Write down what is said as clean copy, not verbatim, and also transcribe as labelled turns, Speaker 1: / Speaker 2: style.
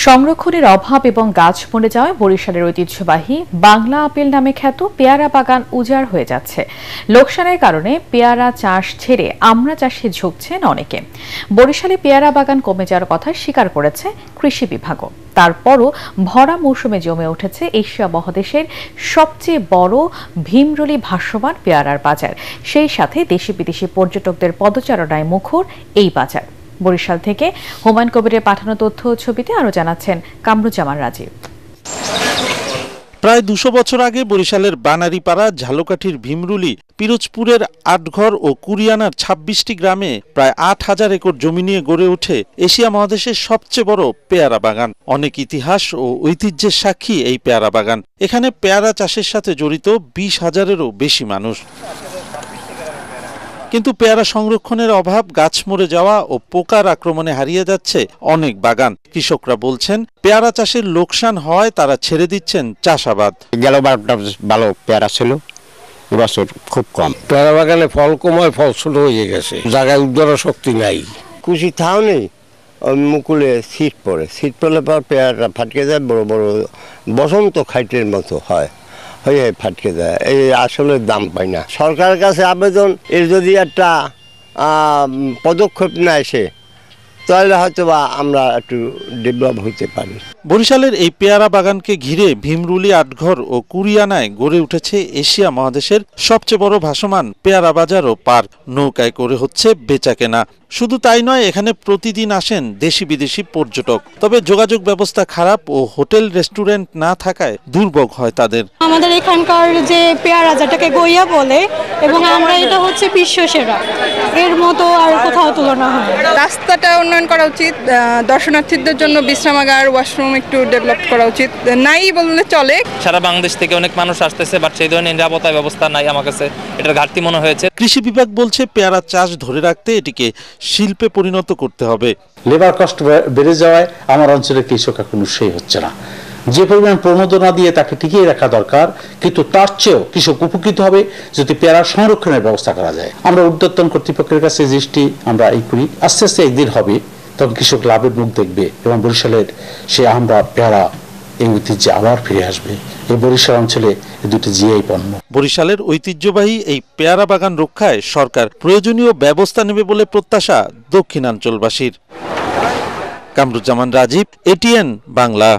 Speaker 1: সংরক্ষণের অভাব এবং গাছ মরে যাওয়ায় বরিশালের ঐতিহ্যবাহী বাংলা আপেল নামে খ্যাত পেয়ারা বাগান উজাড় হয়ে যাচ্ছে। লোকসানের কারণে পেয়ারা চাষ ছেড়ে আমড়া চাষে ঝুঁকছেন অনেকে। বরিশালে পেয়ারা বাগান কমে যাওয়ার কথা স্বীকার করেছে কৃষি বিভাগও। তারপরও ভরা মৌসুমে জমে উঠেছে এশিয়া মহাদেশের সবচেয়ে বড় ভীমরুলি ভাসমান পেয়ারার বাজার। সেই সাথে দেশি বিদেশি পর্যটকদের পদচারণায় মুখর এই বাজার। বরিশাল থেকে হুমায়ুন কবিরের পাঠানো তথ্য ও ছবিতে আরো জানাচ্ছেন কামরুজ্জামান রাজীব।
Speaker 2: প্রায় ২০০ বছর আগে বরিশালের বানারীপাড়া, ঝালকাঠির ভীমরুলি, পিরোজপুরের আটঘর ও কুরিয়ানার ২৬টি গ্রামে প্রায় ৮,০০০ একর জমি নিয়ে গড়ে ওঠে এশিয়া মহাদেশের সবচেয়ে বড় পেয়ারা বাগান। অনেক ইতিহাস ও ঐতিহ্যের সাক্ষী এই পেয়ারা বাগান। এখানে পেয়ারা চাষের সাথে জড়িত ২০,০০০-এরও বেশি মানুষ। কিন্তু পেয়ারা সংরক্ষণের অভাব, গাছ মরে যাওয়া ও পোকার আক্রমণে হারিয়ে যাচ্ছে অনেক বাগান। কৃষকরা বলছেন, পেয়ারা চাষের লোকসান হয় তারা ছেড়ে দিচ্ছেন চাষাবাদ।
Speaker 3: গেল ১২টা ভালো পেয়ারা ছিল, এবছর খুব কম।
Speaker 4: পেয়ারা বাগানে ফল কম হয়, ফল ছোট হয়ে গেছে, জায়গায় উদ্ধার শক্তি নাই।
Speaker 5: কুশি থাও নেই, মুকুলে শীত পড়ে, শীত পড়লে পর পেয়ারাটা ফাটকে যায়, বড় বড় বসন্ত খাইটের মতো হয়, হয়ে ফাটকে যায়। এই আসলে দাম পাই না। সরকারের কাছে আবেদন, এর যদি একটা পদক্ষেপ নেয় সে, তাহলে হয়তো বা আমরা একটু ডেভেলপ হতে পারি।
Speaker 2: বরিশালের এই পেয়ারা বাগানকে ঘিরে ভীমরুলি, আটঘর ও কুরিয়ানায় গড়ে উঠেছে এশিয়া মহাদেশের সবচেয়ে বড় ভাসমান পেয়ারা বাজার ও পার্ক। নৌকায় করে হচ্ছে বেচাকেনা। শুধু তাই নয়, এখানে প্রতিদিন আসেন দেশি বিদেশি পর্যটক। তবে যোগাযোগ ব্যবস্থা খারাপ ও হোটেল রেস্টুরেন্ট না থাকায় দুর্ভোগ হয় তাদের।
Speaker 6: আমাদের এখানকার যে পেয়ারা, যেটাকে গইয়া বলে, এবং আমরা এটা হচ্ছে বিশ্ব সেরা, এর মতো আর কোথাও তুলনা হয়।
Speaker 7: রাস্তাটা উন্নয়ন করা উচিত, দর্শনার্থীদের জন্য বিশ্রামাগার, ওয়াশরুম একটু ডেভেলপ করা উচিত। নাই বললে চলে।
Speaker 8: সারা বাংলাদেশ থেকে অনেক মানুষ আসতেছে, বাট সেই ধরনের নিরাপত্তা ব্যবস্থা নাই। আমার কাছে এটার ঘাটতি মনে হয়েছে।
Speaker 2: কৃষি বিভাগ বলছে, পেয়ারা চাষ ধরে রাখতে এটিকে শিল্পে পরিণত করতে হবে।
Speaker 9: লেবার কস্ট বেড়ে যাওয়ায় আমার অঞ্চলে কৃষক এখন উৎসাহী হচ্ছে না। যে পরিমাণ প্রণোদনা দিয়ে তাকে টিকিয়ে রাখা দরকার, কিন্তু তার চেয়েও কৃষক উপকৃত হবে যদি পেয়ারা সংরক্ষণের ব্যবস্থা করা যায়। আমরা ঊর্ধ্বতন কর্তৃপক্ষের কাছে দৃষ্টি আমরা এই করি, আস্তে আস্তে একদিন হবে, তখন কৃষক লাভের মুখ দেখবে এবং বরিশালের সে আমরা পেয়ারা এই ঐতিহ্যে আবার ফিরে আসবে। এই বরিশাল অঞ্চলে দুটি জিআই পণ্য।
Speaker 2: বরিশালের ঐতিহ্যবাহী এই পেয়ারা বাগান রক্ষায় সরকার প্রয়োজনীয় ব্যবস্থা নেবে বলে প্রত্যাশা দক্ষিণাঞ্চলবাসীর। কামরুজ্জামান রাজীব, এটিএন বাংলা।